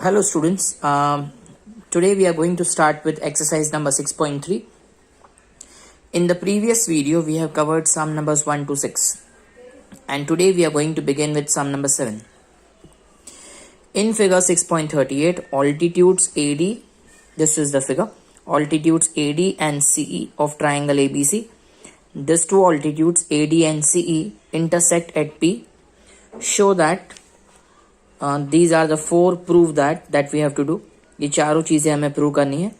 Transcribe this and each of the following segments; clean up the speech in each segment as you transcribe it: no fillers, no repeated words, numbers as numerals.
Hello students, today we are going to start with exercise number 6.3. In the previous video we have covered sum numbers 1 to 6 and today we are going to begin with sum number 7. In figure 6.38, altitudes AD, this is the figure, altitudes AD and CE of triangle ABC. These two altitudes AD and CE intersect at P. Show that these are the four proof that we have to do. ये चारों चीजें हमें prove करनी है.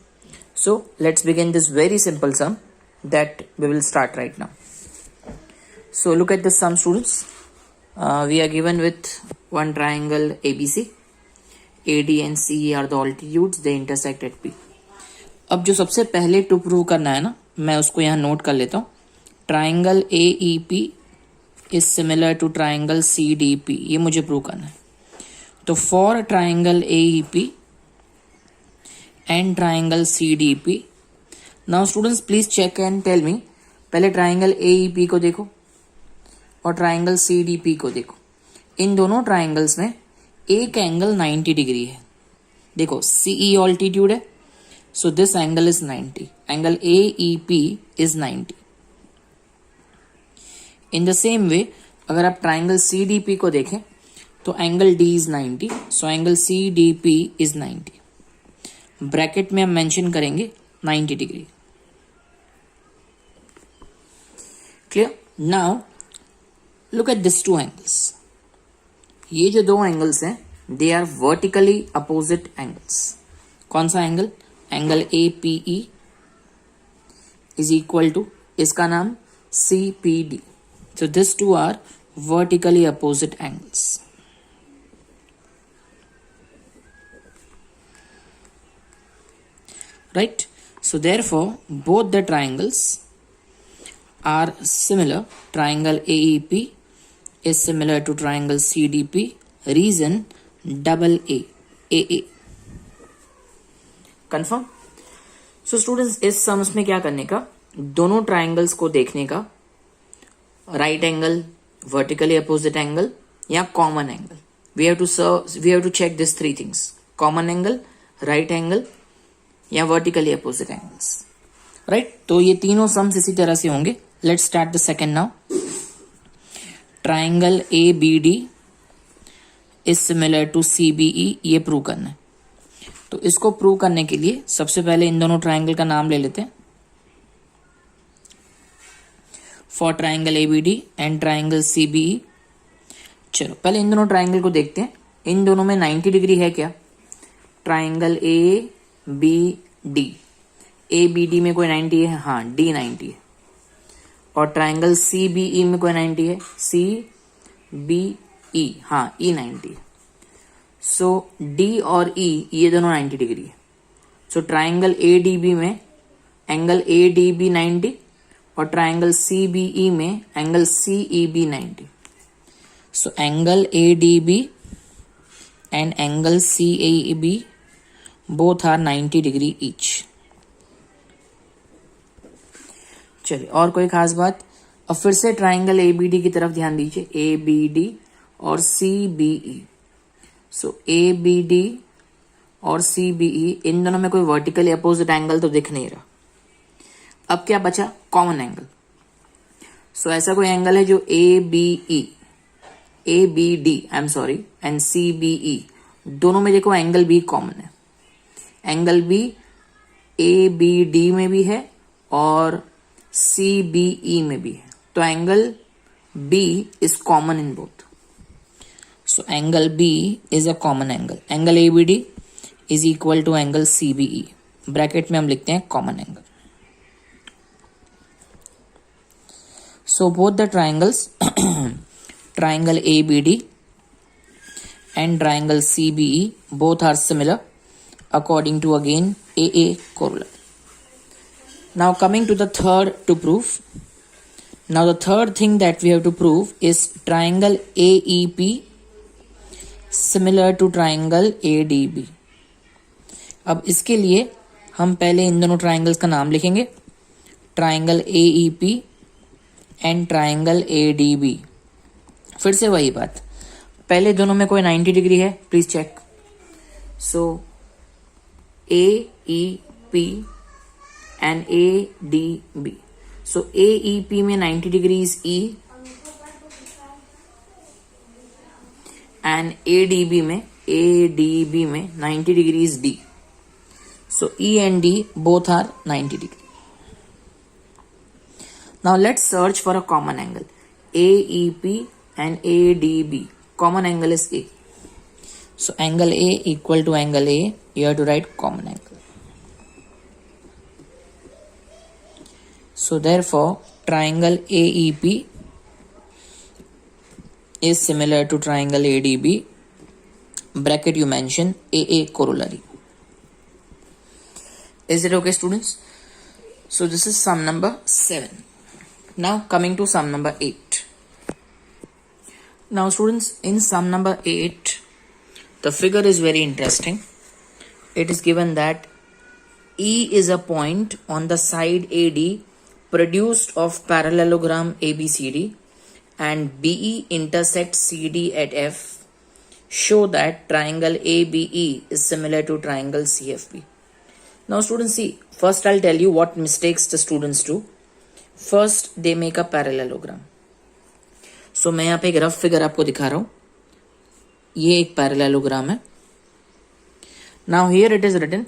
So let's begin this very simple sum that we will start right now. So look at the sum, students. We are given with one triangle ABC. AD and CE are the altitudes, they intersect at P. अब जो सबसे पहले to prove करना है ना, मैं उसको यहाँ नोट कर लेता हूँ. Triangle AEP is similar to triangle CDP, ये मुझे प्रूव करना है. तो for triangle AEP and triangle CDP, now students please check and tell me. पहले ट्राइंगल AEP को देखो और ट्राइंगल CDP को देखो. इन दोनों ट्राइंगल्स में एक एंगल 90 डिग्री है. देखो CE ऑल्टीट्यूड है, so this angle is 90. Angle AEP is 90. In the same way अगर आप ट्राइंगल CDP को देखें तो angle D is 90, so angle CDP is 90. Bracket में हम मेंशन करेंगे 90 degree. Clear? Now look at this two angles. ये जो दो एंगल्स हैं they are vertically opposite angles. कौन सा एंगल? Angle APE is equal to इसका नाम CPD. So this to are vertically opposite angles. Right? So therefore both the triangles are similar. Triangle AEP is similar to triangle CDP. Reason double AA. Confirm? So students इस sums में क्या करने का, दोनों triangles को देखने का, right angle, vertically opposite angle या common angle. We have to check this three things: common angle, right angle या वर्टिकली अपोजिट एंगल्स. राइट? तो ये तीनों सम्स इसी तरह से होंगे. Let's start the second now. Triangle ABD is similar to CBE, ये प्रूव करना है. तो इसको प्रूव करने के लिए सबसे पहले इन दोनों ट्राइंगल का नाम ले लेते हैं. For triangle ABD and triangle CBE. चलो पहले इन दोनों ट्राइंगल को देखते हैं. इन दोनों में 90 डिग्री है क्या? ट्राइंगल ABD, ABD में कोई 90 है? हाँ, D 90 है. और ट्राइंगल CBE में कोई 90 है? CBE, हाँ, E 90 है. सो D और E ये दोनों 90 डिग्री है. सो ट्राइंगल ADB में एंगल ADB 90 और ट्राइंगल CBE में angle CEB 90. So angle ADB and angle CAB both are 90 degree each. चलिए और कोई खास बात? अब फिर से ट्राइंगल ABD की तरफ ध्यान दीजिए. ABD और CBE. सो ABD और CBE इन दोनों में कोई वर्टिकली अपोजिट एंगल तो दिख नहीं रहा. अब क्या बचा? Common angle. सो ऐसा कोई एंगल है जो ABD एंड CBE दोनों में देखो एंगल B कॉमन है. एंगल B ABD में भी है और CBE में भी है. तो angle B is common in both. So angle B is a common angle. Angle ABD is equal to angle CBE. Bracket में हम लिखते हैं common angle. So both the triangles triangle ABD and triangle CBE both are similar according to again AA corollary. Now coming to the third to prove. Now the third thing that we have to prove is triangle AEP similar to triangle ADB. अब इसके लिए हम पहले इन दोनों triangles का नाम लिखेंगे. Triangle AEP and triangle ADB. फिर से वही बात, पहले दोनों में कोई 90 डिग्री है, please check. So AEP and ADB. So AEP में 90 degrees E and ADB में 90 degrees D. So E and D both are 90 degrees. Now let's search for a common angle. AEP and ADB. Common angle is A. So angle A equal to angle A. You have to write common angle. So therefore, triangle AEP is similar to triangle ADB. Bracket you mention AA corollary. Is it okay, students? So this is sum number 7. Now coming to sum number 8. Now students, in sum number 8, the figure is very interesting. It is given that E is a point on the side AD produced of parallelogram ABCD and BE intersects CD at F. Show that triangle ABE is similar to triangle CFB. Now students, see, first I'll tell you what mistakes the students do. First they make a parallelogram. So मैं यहाँ पे एक rough figure आपको दिखा रहा हूँ. ये एक parallelogram है. Now here it is written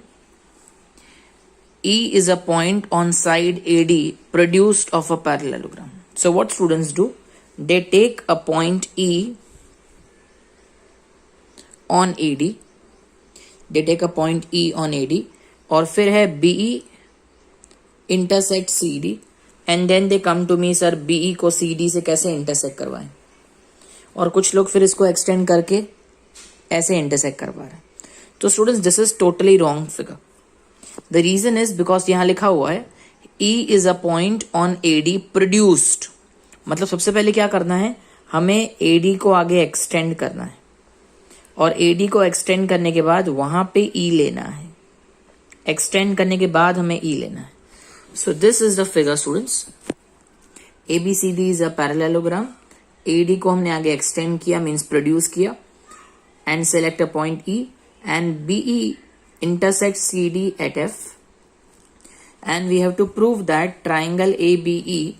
E is a point on side AD produced of a parallelogram. So what students do? They take a point E on AD. They take a point E on AD. और फिर है BE intersect CD. And then they come to me, sir BE को CD से कैसे intersect करवाएं. और कुछ लोग फिर इसको एक्सटेंड करके ऐसे इंटरसेक्ट करवा रहे हैं. तो students, this is totally wrong figure. The reason is because यहाँ लिखा हुआ है E is a point on AD produced. मतलब सबसे पहले क्या करना है, हमें AD को आगे एक्सटेंड करना है और AD को एक्सटेंड करने के बाद वहां पे E लेना है. एक्सटेंड करने के बाद हमें E लेना है. So this is the figure, students. ABCD is a parallelogram. AD को हमने आगे extend किया, means produce किया, and select a point E, and BE intersects CD at F, and we have to prove that triangle ABE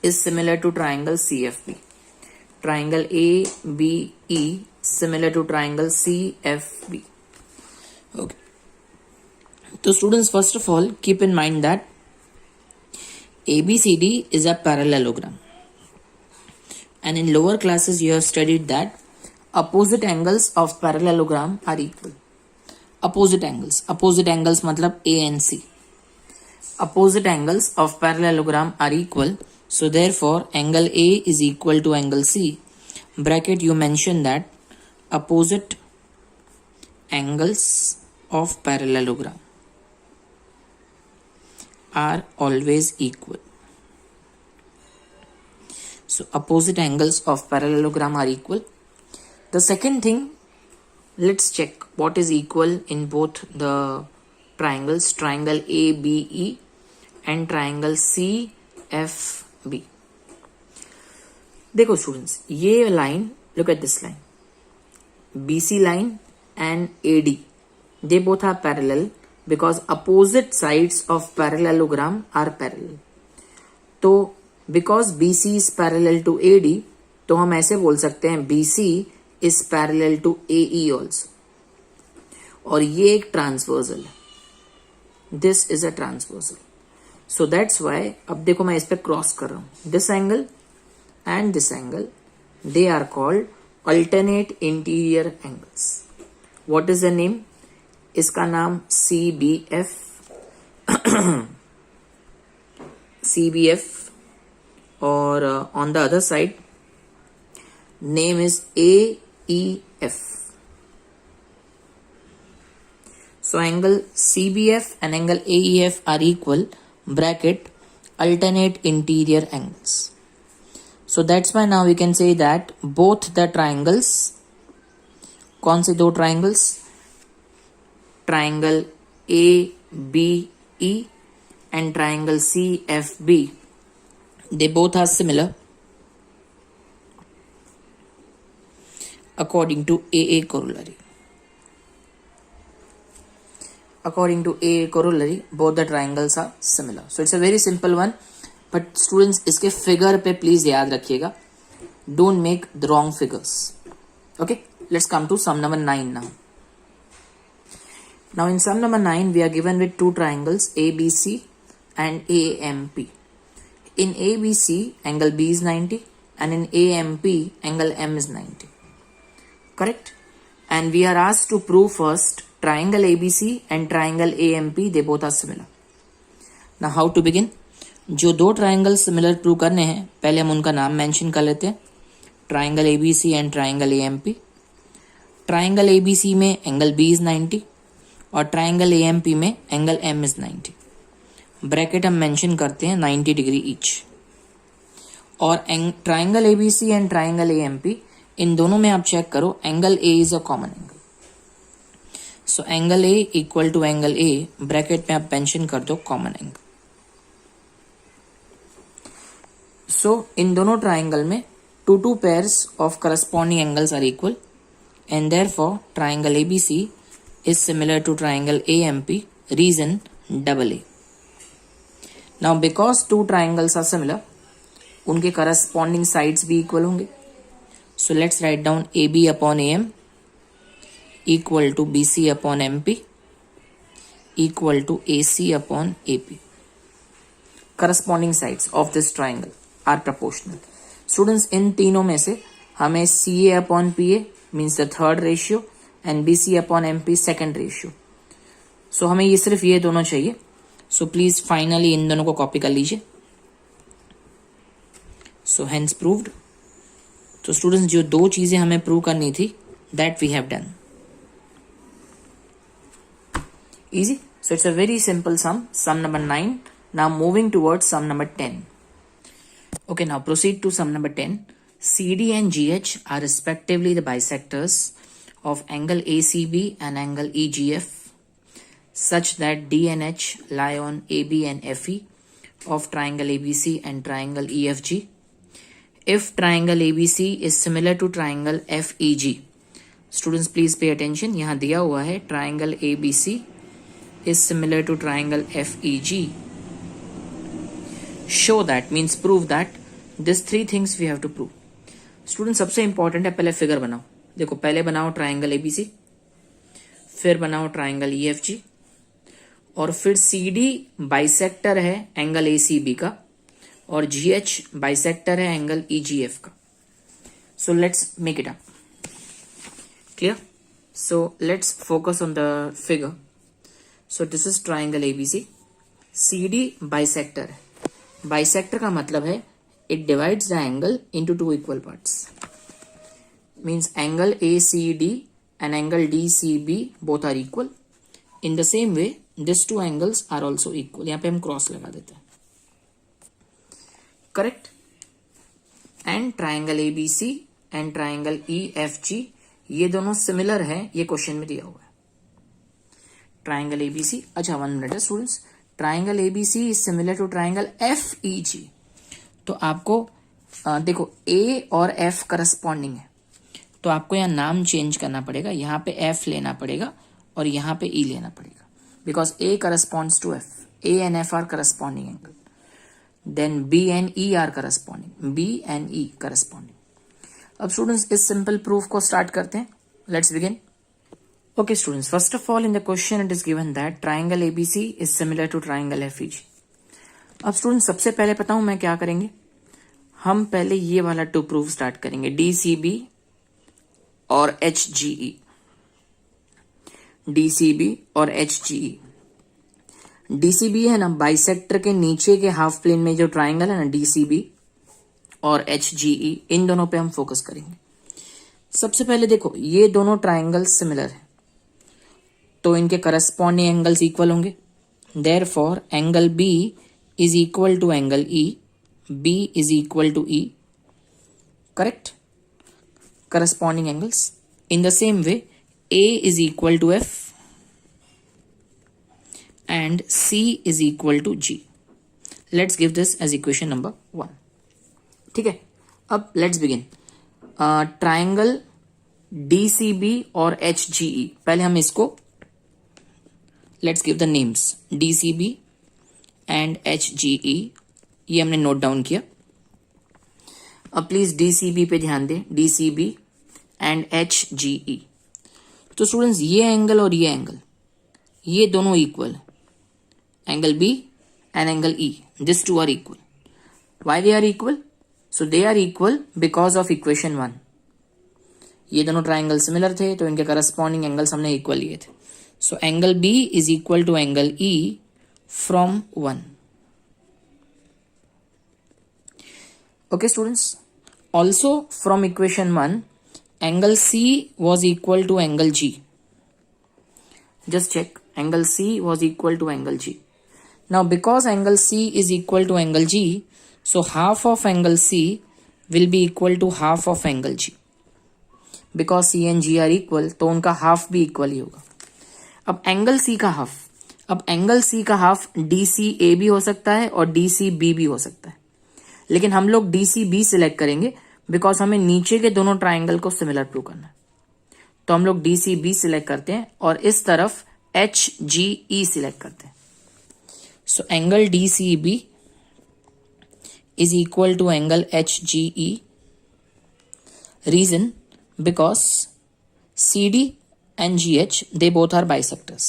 is similar to triangle CFB. Triangle ABE similar to triangle CFB. Okay. So students, first of all, keep in mind that ABCD is a parallelogram. And in lower classes, you have studied that opposite angles of parallelogram are equal. Opposite angles matlab A and C. Opposite angles of parallelogram are equal. So therefore, angle A is equal to angle C. Bracket you mention that opposite angles of parallelogram are always equal. So opposite angles of parallelogram are equal. The second thing, let's check what is equal in both the triangles, triangle ABE and triangle CFB. देखो students, ये line, look at this line, BC line and AD, they both are parallel because opposite sides of parallelogram are parallel. तो because BC is parallel to AD, तो हम ऐसे बोल सकते हैं BC is parallel to AE also. और ये एक ट्रांसवर्सल है. This is a transversal. So that's why, अब देखो मैं इस पे क्रॉस कर रहा हूं. This angle and this angle, they are called alternate interior angles. What is the name? इसका नाम CBF और on the other side name is AEF. So angle CBF and angle AEF are equal, bracket alternate interior angles. So that's why now we can say that both the triangles, कौन से दो triangles, triangle ABE and triangle CFB, they both are similar according to AA corollary. according to A corollary both the triangles are similar. So it's a very simple one, but students इसके figure पे please याद रखिएगा, don't make the wrong figures. Okay, let's come to sum number 9 now. Now in sum number 9 we are given with two triangles ABC and AMP. In ABC angle B is 90 and in AMP angle M is 90. Correct? And we are asked to prove first triangle ABC and triangle AMP, they both are similar. Now how to begin? जो दो triangle similar prove करने हैं पहले हम उनका नाम mention कर लेते हैं, triangle ABC and triangle AMP. Triangle ABC में एंगल B इज 90 और ट्राइंगल AMP में एंगल M इज 90. ब्रैकेट हम मेंशन करते हैं 90 डिग्री ईच. और triangle ABC and triangle AMP इन दोनों में आप चेक करो, angle A is a common angle. So angle A equal to angle A, ब्रैकेट में आप मेंशन कर दो कॉमन एंगल. सो इन दोनों ट्राइंगल में two pairs of corresponding angles are equal and therefore triangle ABC is similar to triangle AMP. Reason double A. Now because two triangles are similar, उनके corresponding sides भी equal होंगे. So let's write down AB upon AM equal to BC upon MP equal to AC upon AP. Corresponding sides of this triangle are proportional. Students इन तीनों में से हमें CA upon PA means the third ratio and BC upon MP second ratio. So हमें ये सिर्फ ये दोनों चाहिए. So please finally इन दोनों को कॉपी कर लीजिए. So hence proved. तो स्टूडेंट्स जो दो चीजें हमें प्रूव करनी थी that we have done. Easy. So it's a very simple sum number 9. Now moving towards sum number 10. Okay, now proceed to sum number 10. CD and GH are respectively the bisectors of angle ACB and angle EGF such that D and H lie on AB and FE of triangle ABC and triangle EFG. If triangle ABC is similar to triangle FEG, students please pay attention, यहाँ दिया हुआ है triangle ABC is similar to triangle FEG. Show that means prove that. These three things we have to prove. Students सबसे important है पहले figure बनाओ. देखो पहले बनाओ ट्राइंगल ABC, फिर बनाओ ट्राइंगल EFG और फिर CD बाइसेक्टर है एंगल ACB का और GH बाइसेक्टर है एंगल EGF का. So let's make it up. Clear? So let's focus on the figure. So this is triangle ABC. CD bisector है. बाइसेक्टर का मतलब है it divides the angle into two equal parts. Means angle ACD and angle DCB both are equal. In the same way, these two angles are also equal. यहाँ पे हम cross लगा देते हैं. Correct? And triangle ABC and triangle EFG ये दोनों similar हैं, ये क्वेश्चन में दिया हुआ है. Triangle ABC. अच्छा 1 मिनट है students. Triangle ABC is similar to triangle FEG. तो आपको देखो A और F करस्पॉन्डिंग है तो आपको यहाँ नाम चेंज करना पड़ेगा. यहाँ पे F लेना पड़ेगा और यहाँ पे E लेना पड़ेगा because A corresponds to F. A and F are corresponding angle. Then B and E are corresponding. B and E corresponding. अब स्टूडेंट्स इस सिंपल प्रूफ को स्टार्ट करते हैं. Let's begin. Okay students, first of all in the question it is given that triangle ABC is similar to triangle FEG. अब students सबसे पहले पता हूं मैं क्या करेंगे, हम पहले ये वाला टू प्रूफ स्टार्ट करेंगे DCB और HGE. DCB और HGE. DCB है ना बाइसेक्टर के नीचे के हाफ प्लेन में जो ट्राइंगल है ना DCB और HGE, इन दोनों पे हम फोकस करेंगे. सबसे पहले देखो ये दोनों ट्राइंगल सिमिलर है तो इनके करस्पॉन्डिंग एंगल्स इक्वल होंगे. Therefore angle B is equal to angle E. B is equal to E. Correct? Corresponding angles. In the same way, A is equal to F and C is equal to G. Let's give this as equation number 1. ठीक है, अब let's begin. Triangle DCB और HGE, पहले हम इसको let's give the names DCB and HGE, ये हमने note down किया. अब प्लीज DCB पे ध्यान दें, DCB एंड HGE. तो स्टूडेंट्स ये एंगल और ये एंगल, ये दोनों इक्वल है. Angle B and angle E, these two are equal. Why they are equal? So they are equal because of equation 1. ये दोनों ट्राइंगल सिमिलर थे तो इनके करस्पॉन्डिंग एंगल्स हमने इक्वल लिए थे. So angle B is equal to angle E from 1. Okay students, also from equation 1 angle C was equal to angle G. Just check, angle C was equal to angle G. Now because angle C is equal to angle G, so half of angle C will be equal to half of angle G. Because C and G are equal, तो उनका half भी equal ही होगा. अब angle C का half, अब angle C का half DCA भी हो सकता है और DCB भी हो सकता है, लेकिन हम लोग DCB सिलेक्ट करेंगे बिकॉज हमें नीचे के दोनों ट्राइंगल को सिमिलर प्रूव करना है. तो हम लोग DCB सिलेक्ट करते हैं और इस तरफ HGE सिलेक्ट करते हैं. So angle DCB is equal to angle HGE. Reason, because CD and GH, they both are bisectors.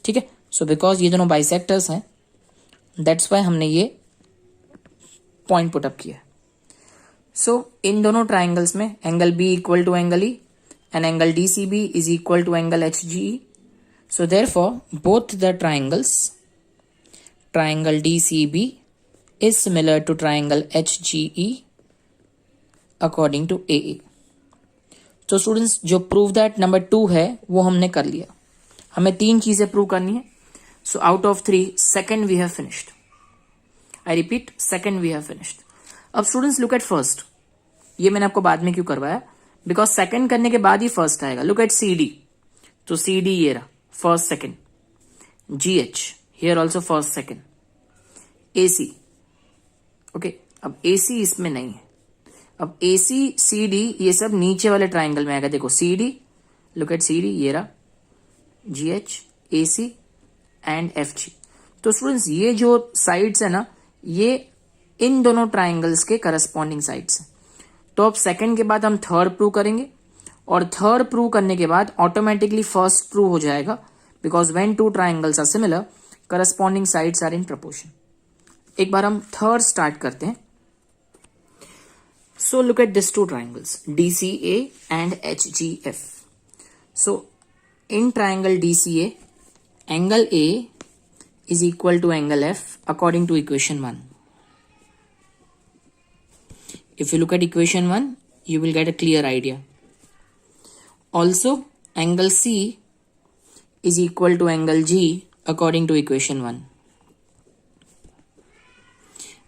ठीक है. So because ये दोनों bisectors हैं, that's why हमने ये point put up किया. So इन दोनों triangles में angle B equal to angle E and angle DCB is equal to angle HGE. So therefore both the triangles, triangle DCB is similar to triangle HGE according to AA. तो students जो prove that number 2 है वो हमने कर लिया. हमें 3 चीजें prove करनी है. So out of 3 second we have finished. I repeat, second we have finished. अब स्टूडेंट्स लुक एट फर्स्ट. ये मैंने आपको बाद में क्यों करवाया, बिकॉज सेकंड करने के बाद ही फर्स्ट आएगा. Look at CD. तो CD ये रहा first second. GH here also first second. AC okay. अब AC इसमें नहीं है. अब AC CD ये सब नीचे वाले ट्राइंगल में आएगा. देखो CD, लुक एट CD ये रहा, GH AC एंड FG. तो स्टूडेंट्स ये जो साइड्स है ना, ये इन दोनों ट्राइंगल्स के करस्पॉन्डिंग साइड्स हैं. तो अब सेकंड के बाद हम थर्ड प्रूव करेंगे और थर्ड प्रूव करने के बाद ऑटोमेटिकली फर्स्ट प्रूव हो जाएगा, because when two triangles are similar corresponding sides are in proportion. एक बार हम थर्ड स्टार्ट करते हैं. So look at this two triangles DCA and HGF. So in triangle DCA angle A is equal to angle F according to equation 1. If you look at equation 1, you will get a clear idea. Also, angle C is equal to angle G according to equation 1.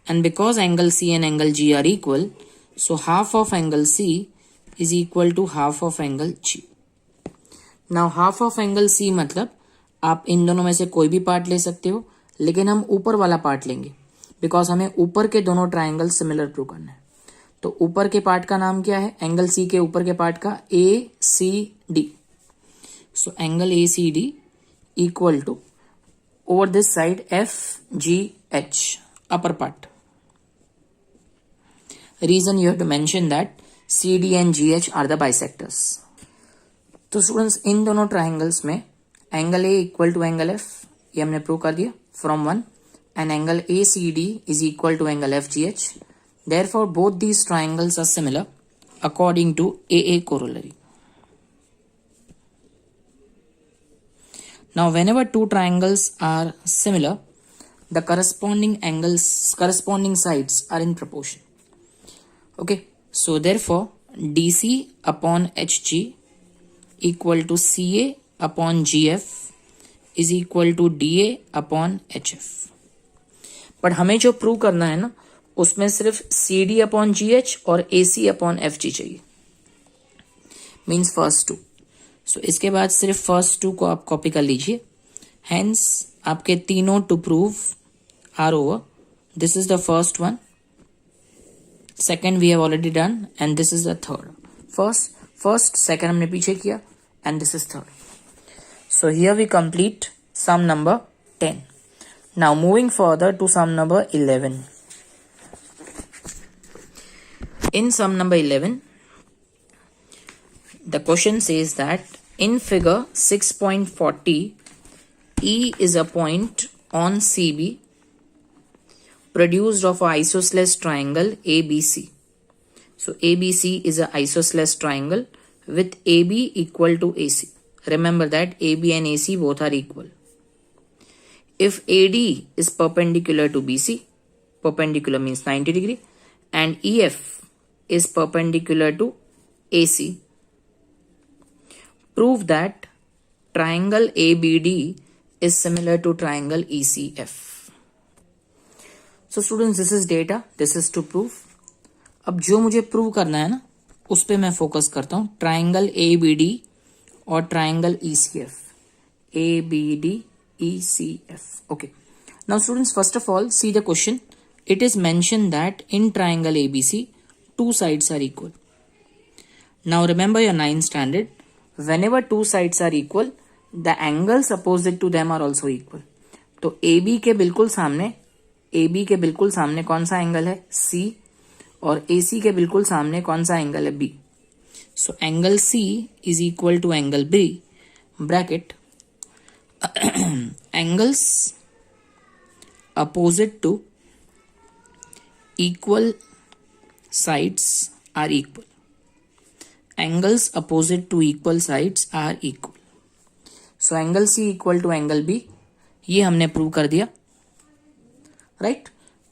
And because angle C and angle G are equal, so half of angle C is equal to half of angle G. Now half of angle C मतलब आप इन दोनों में से कोई भी part ले सकते हो, लेकिन हम ऊपर वाला पार्ट लेंगे बिकॉज हमें ऊपर के दोनों ट्राइंगल सिमिलर प्रूव करना है. तो ऊपर के पार्ट का नाम क्या है, एंगल C के ऊपर के पार्ट का ACD. So angle ACD equal to over this side FGH upper part. Reason you have to mention that CD and GH are the bisectors. तो स्टूडेंट्स इन दोनों ट्राइंगल्स में angle A equal to angle F, ये हमने prove कर दिया from 1. And angle ACD is equal to angle FGH. Therefore, both these triangles are similar according to AA corollary. Now, whenever two triangles are similar, the corresponding angles, corresponding sides are in proportion. Okay, so therefore, DC upon HG equal to CA upon GF is equal to DA upon HF. But हमें जो prove करना है ना, उसमें सिर्फ CD upon GH और AC upon FG चाहिए, means first 2. सो इसके बाद सिर्फ फर्स्ट 2 को आप कॉपी कर लीजिए. हेंस आपके तीनों to prove are over. This is the first one, second we have already done, and this is the third. First second हमने पीछे किया and this is third. So here we complete sum number 10. Now moving further to sum number 11. In sum number 11, the question says that in figure 6.40, E is a point on CB produced of an isosceles triangle ABC. So ABC is an isosceles triangle with AB equal to AC. Remember that AB and AC both are equal. If AD is perpendicular to BC, perpendicular means 90 degree, and EF is perpendicular to AC, prove that triangle ABD is similar to triangle ECF. So students, this is data, this is to prove. अब जो मुझे prove करना है ना, उस पे मैं focus करता हूँ. ट्राइंगल ABD और triangle ECF. ABD, ECF. Okay. Now students, first of all, see the question. It is mentioned that in triangle ABC, two sides are equal. Now remember your 9th standard. Whenever two sides are equal, the angles opposite to them are also equal. तो AB के बिल्कुल सामने कौन सा angle है? C. और AC के बिल्कुल सामने कौन सा एंगल है? B. So angle C is equal to angle B, bracket, angles opposite to equal sides are equal. Angles opposite to equal sides are equal. So angle C equal to angle B, ये हमने prove कर दिया, right.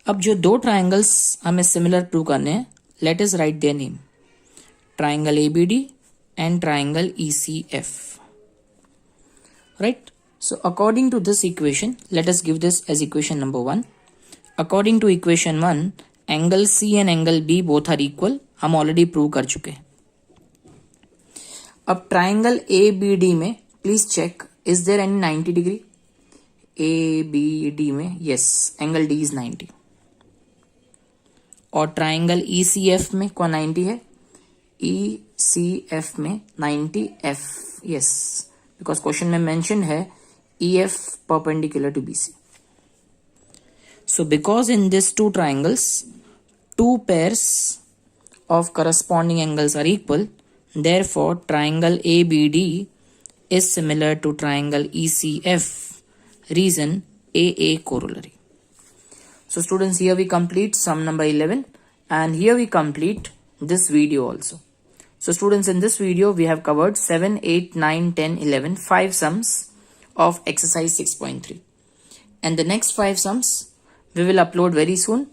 अब जो दो triangles हमें similar prove करने हैं, let us right their name. Triangle ABD and triangle ECF, right? So according to this equation, let us give this as equation number 1. According to equation 1, angle C and angle B both are equal. हम already prove कर चुके हैं. अब triangle ABD में please check, is there any 90 degree? ABD में yes, angle D is 90. और triangle ECF में कौन 90 है? ECF में 90F, yes, because question में mentioned है EF perpendicular to BC. So because in these two triangles, two pairs of corresponding angles are equal, therefore triangle ABD is similar to triangle ECF. Reason AA corollary. So students, here we complete sum number 11, and here we complete this video also. So students, in this video we have covered 7, 8, 9, 10, 11, 5 sums of exercise 6.3, and the next 5 sums we will upload very soon.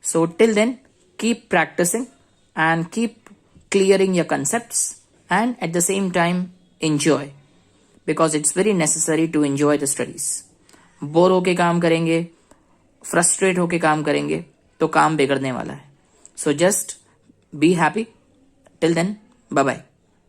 So till then, keep practicing and keep clearing your concepts, and at the same time enjoy, because it's very necessary to enjoy the studies. Bore होके काम करेंगे, frustrate होके काम करेंगे तो काम बिगड़ने वाला है. So just be happy. Till then, bye bye.